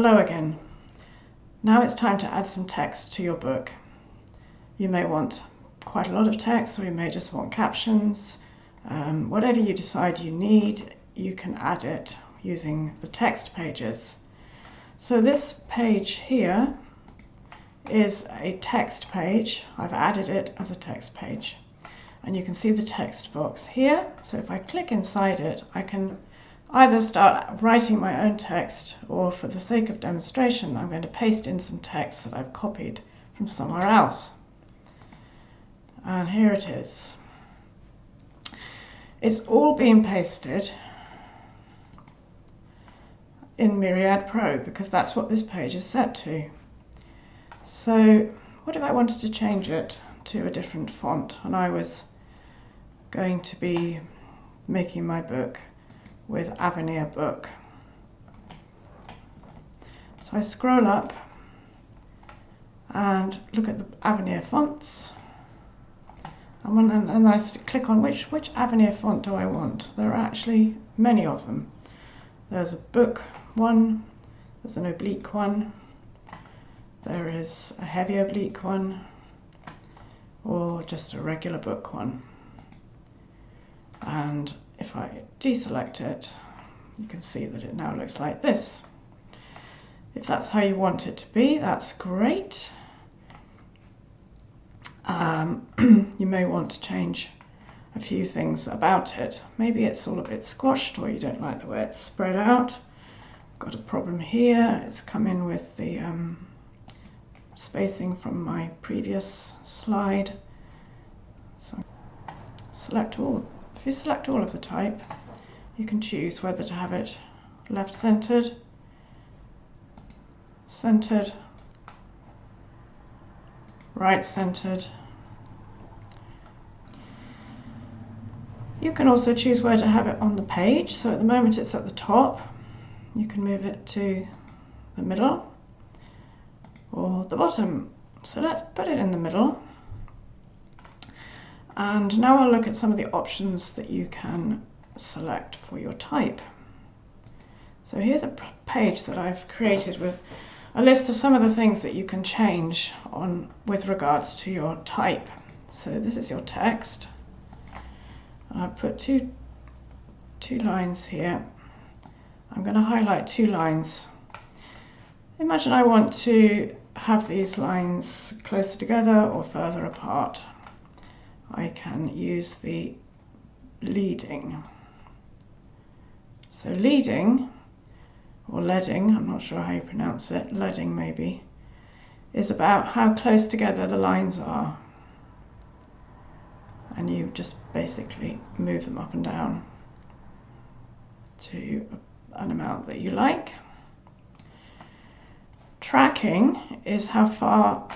Hello again. Now it's time to add some text to your book. You may want quite a lot of text, or you may just want captions. Whatever you decide you need, you can add it using the text pages. So this page here is a text page. I've added it as a text page. And you can see the text box here. So if I click inside it, I can either start writing my own text, or for the sake of demonstration, I'm going to paste in some text that I've copied from somewhere else. And here it is. It's all been pasted in Myriad Pro because that's what this page is set to. So what if I wanted to change it to a different font, and I was going to be making my book with Avenir Book. So I scroll up and look at the Avenir fonts, and I click on which Avenir font do I want. There are actually many of them. There's a book one, there's an oblique one, there is a heavy oblique one, or just a regular book one. And if I deselect it, you can see that it now looks like this. If that's how you want it to be, that's great. You may want to change a few things about it. Maybe it's all a bit squashed, or you don't like the way it's spread out. Got a problem here. It's come in with the spacing from my previous slide. So select all. If you select all of the type, you can choose whether to have it left centered, centered, right centered. You can also choose where to have it on the page. So at the moment it's at the top. You can move it to the middle or the bottom. So let's put it in the middle. And now I'll look at some of the options that you can select for your type. So here's a page that I've created with a list of some of the things that you can change on with regards to your type. So this is your text. I've put two lines here. I'm going to highlight 2 lines. Imagine I want to have these lines closer together or further apart. I can use the leading. So leading, or leading, I'm not sure how you pronounce it, leading maybe, is about how close together the lines are. And you just basically move them up and down to an amount that you like. Tracking is how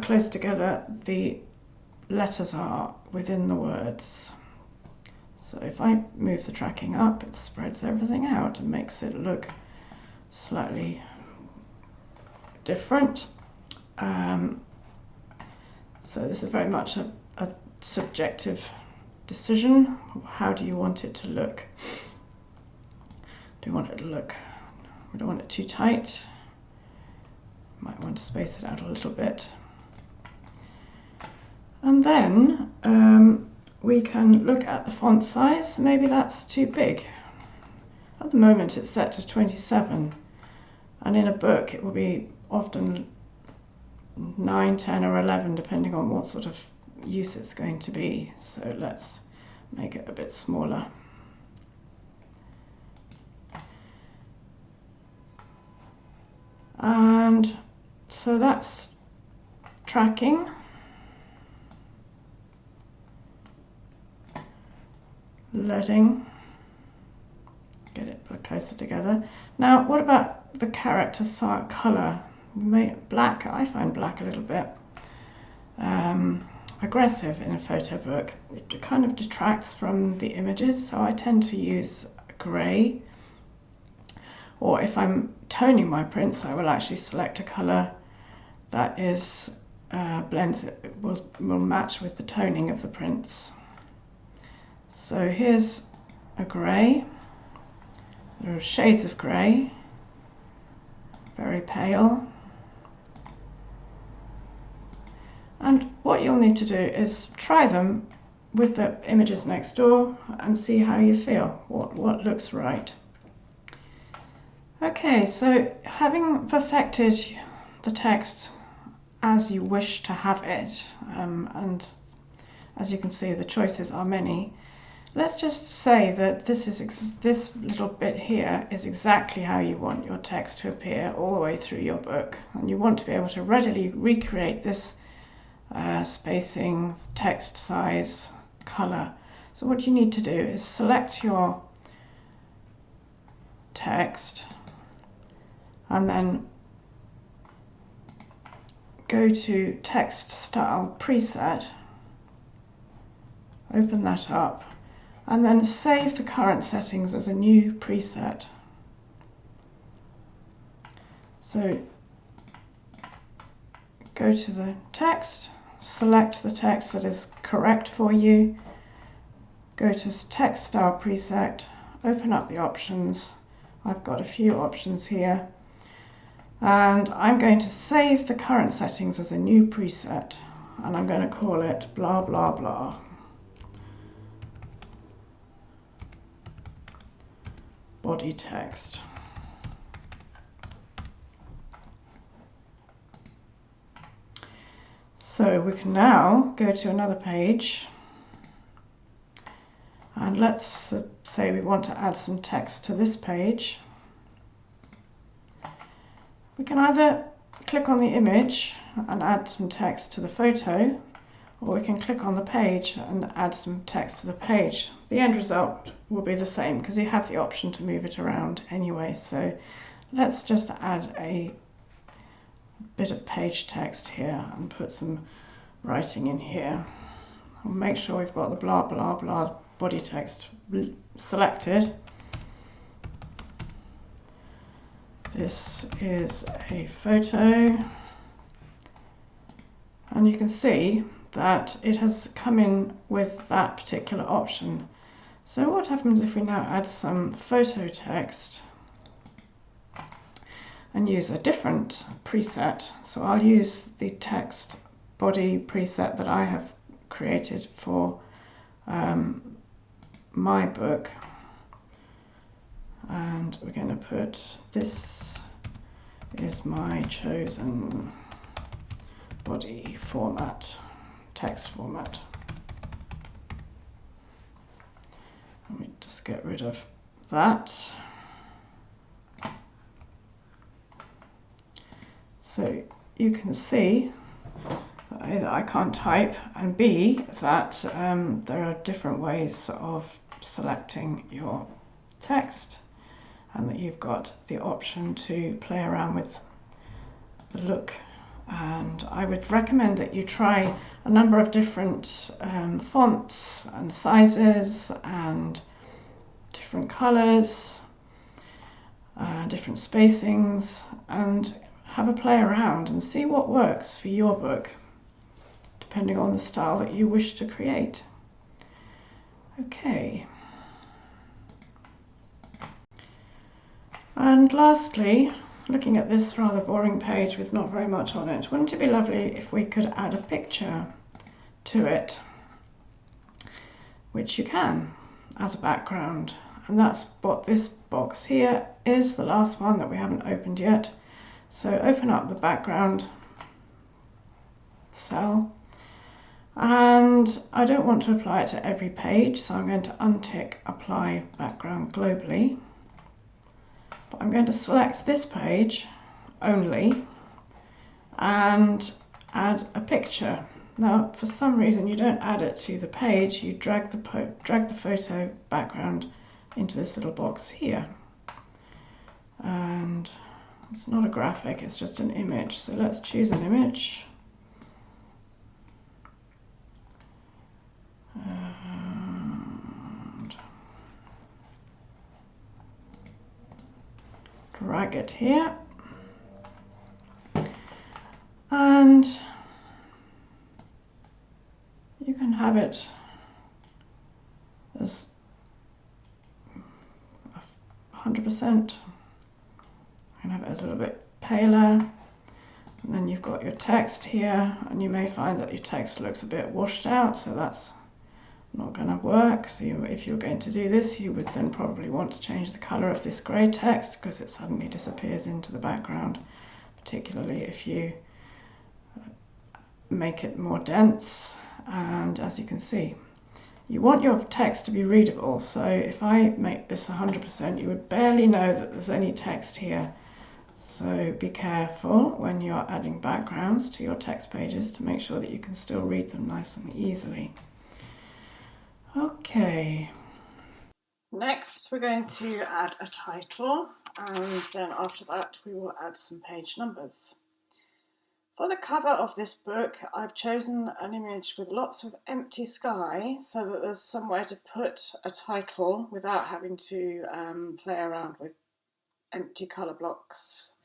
close together the letters are within the words. So if I move the tracking up, it spreads everything out and makes it look slightly different. So this is very much a subjective decision. How do you want it to look? Do you want it to look, we don't want it too tight. Might want to space it out a little bit. And then we can look at the font size. Maybe that's too big. At the moment it's set to 27, and in a book it will be often 9, 10 or 11 depending on what sort of use it's going to be. So let's make it a bit smaller. And so that's tracking. Leading, get it closer together. Now what about the character colour? Black, I find black a little bit aggressive in a photo book. It kind of detracts from the images, so I tend to use grey. Or if I'm toning my prints, I will actually select a colour that is blends it, will match with the toning of the prints. So here's a grey. There are shades of grey. very pale. And what you'll need to do is try them with the images next door and see how you feel, what looks right. Okay, so having perfected the text as you wish to have it, and as you can see the choices are many, let's just say that this little bit here is exactly how you want your text to appear all the way through your book, and you want to be able to readily recreate this spacing, text size, color. So what you need to do is select your text and then go to text style preset, open that up, and then save the current settings as a new preset. So go to the text, select the text that is correct for you, go to text style preset, open up the options. I've got a few options here, and I'm going to save the current settings as a new preset, and I'm going to call it blah blah blah. Body text. So we can now go to another page, and let's say we want to add some text to this page. We can either click on the image and add some text to the photo, or we can click on the page and add some text to the page. The end result will be the same because you have the option to move it around anyway. So let's just add a bit of page text here and put some writing in here. We'll make sure we've got the blah blah blah body text selected. This is a photo, and you can see that it has come in with that particular option. So what happens if we now add some photo text and use a different preset? So I'll use the text body preset that I have created for my book, and we're going to put this is my chosen body format, text format. Let me just get rid of that. So you can see that A, that I can't type, and B, that there are different ways of selecting your text, and that you've got the option to play around with the look. And I would recommend that you try a number of different fonts and sizes and different colors, different spacings, and have a play around and see what works for your book, depending on the style that you wish to create. Okay. And lastly, looking at this rather boring page with not very much on it, wouldn't it be lovely if we could add a picture to it, which you can, as a background. And that's what this box here is, the last one that we haven't opened yet. So open up the background cell, and I don't want to apply it to every page, so I'm going to untick apply background globally. But I'm going to select this page only and add a picture. Now, for some reason, you don't add it to the page, you drag the photo background into this little box here. And it's not a graphic, it's just an image. So let's choose an image. And drag it here. And you can have it as 100%. I can have it a little bit paler. And then you've got your text here, and you may find that your text looks a bit washed out, so that's not going to work. So if you're going to do this, you would then probably want to change the color of this grey text because it suddenly disappears into the background, particularly if you make it more dense. And as you can see, you want your text to be readable, so if I make this 100%, you would barely know that there's any text here. So be careful when you're adding backgrounds to your text pages to make sure that you can still read them nice and easily. Okay. Next, we're going to add a title, and then after that we will add some page numbers. For the cover of this book, I've chosen an image with lots of empty sky so that there's somewhere to put a title without having to play around with empty colour blocks.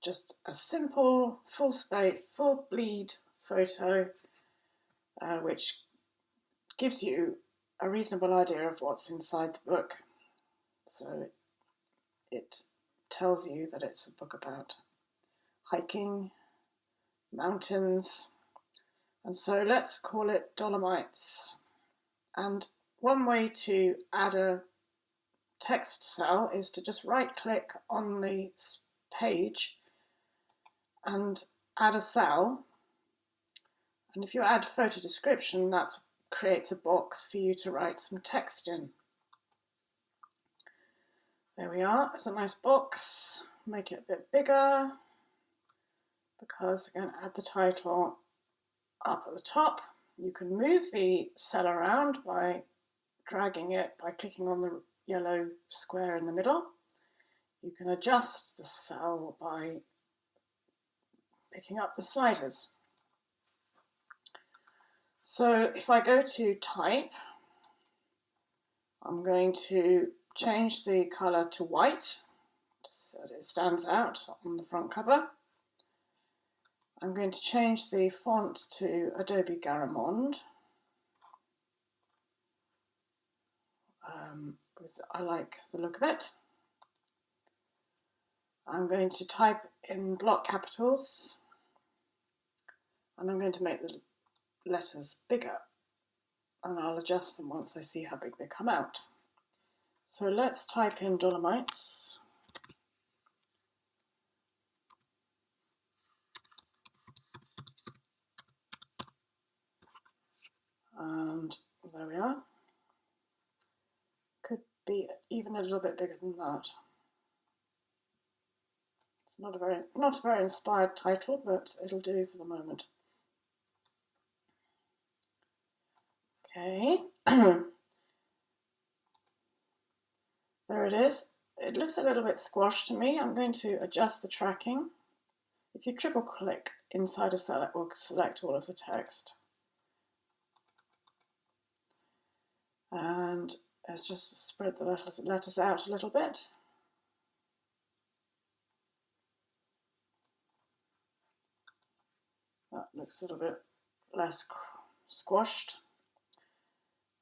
Just a simple, full bleed photo, which gives you a reasonable idea of what's inside the book. So it tells you that it's a book about hiking, mountains, and so let's call it Dolomites. And one way to add a text cell is to just right click on the page and add a cell. And if you add photo description, that creates a box for you to write some text in. There we are, it's a nice box. Make it a bit bigger because we're going to add the title up at the top. You can move the cell around by dragging it by clicking on the yellow square in the middle. You can adjust the cell by picking up the sliders. So if I go to type, I'm going to change the colour to white so that it stands out on the front cover. I'm going to change the font to Adobe Garamond because I like the look of it. I'm going to type in block capitals and I'm going to make the letters bigger, and I'll adjust them once I see how big they come out. So let's type in Dolomites. And there we are. Could be even a little bit bigger than that. It's not a very inspired title, but it'll do for the moment. Okay. There it is. It looks a little bit squashed to me. I'm going to adjust the tracking. If you triple click inside a cell, it will select all of the text. And let's just spread the letters out a little bit. That looks a little bit less squashed.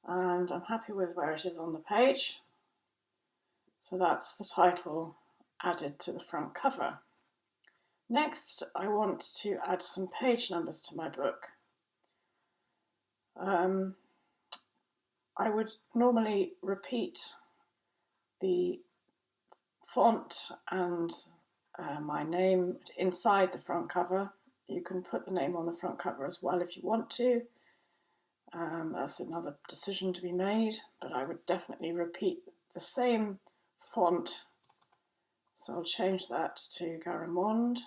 And I'm happy with where it is on the page. So that's the title added to the front cover. Next, I want to add some page numbers to my book. I would normally repeat the font and my name inside the front cover. You can put the name on the front cover as well if you want to. That's another decision to be made, but I would definitely repeat the same font. So I'll change that to Garamond.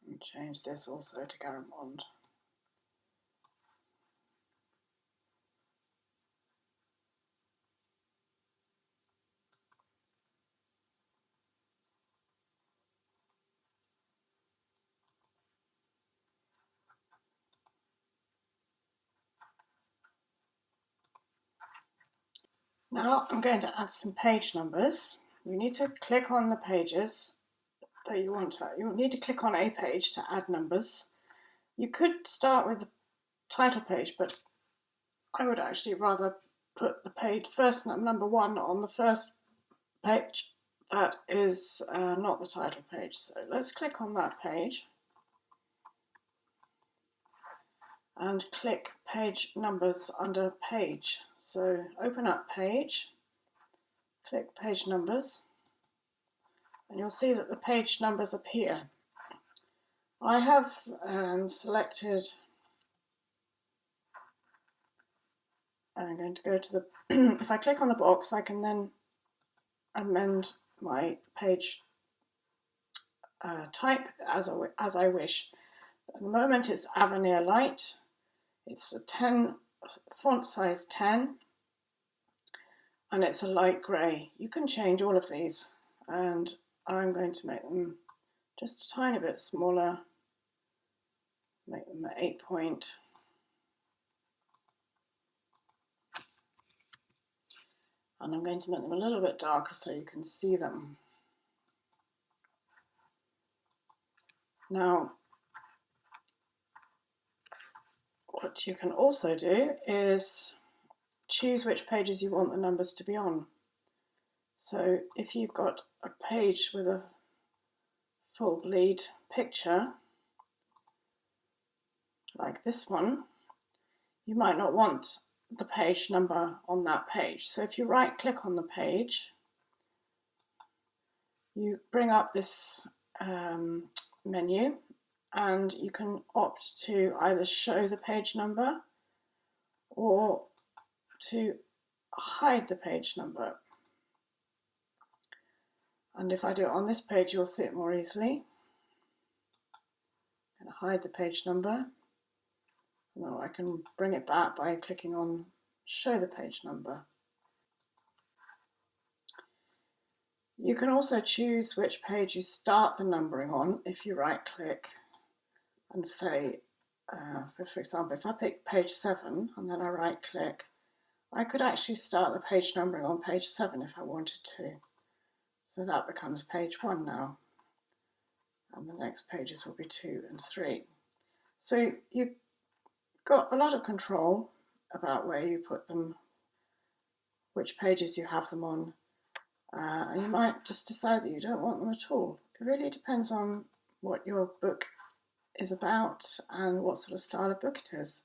And change this also to Garamond. Now I'm going to add some page numbers. You need to click on the pages that you want to. You'll need to click on a page to add numbers. You could start with the title page, but I would actually rather put the page first, number 1, on the first page that is not the title page. So let's click on that page and click page numbers under page. So open up page, click page numbers, and you'll see that the page numbers appear. I have selected, I'm going to go to the, if I click on the box, I can then amend my page type as I wish. At the moment it's Avenir Light, it's a 10, font size 10, and it's a light grey. You can change all of these, and I'm going to make them just a tiny bit smaller, make them 8 point. And I'm going to make them a little bit darker so you can see them. Now, what you can also do is choose which pages you want the numbers to be on. So if you've got a page with a full bleed picture, like this one, you might not want the page number on that page. So if you right click on the page, you bring up this menu, and you can opt to either show the page number or to hide the page number. And if I do it on this page, you'll see it more easily. I'm going to hide the page number. Now I can bring it back by clicking on show the page number. You can also choose which page you start the numbering on if you right click and say, for example, if I pick page 7 and then I right click, I could actually start the page numbering on page 7 if I wanted to. So that becomes page 1 now, and the next pages will be 2 and 3. So you've got a lot of control about where you put them, which pages you have them on, and you might just decide that you don't want them at all. It really depends on what your book is about and what sort of style of book it is.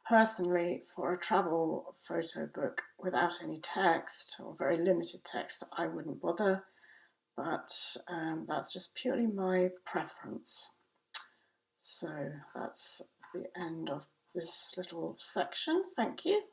Personally, for a travel photo book without any text or very limited text, I wouldn't bother, but that's just purely my preference. So that's the end of this little section. Thank you.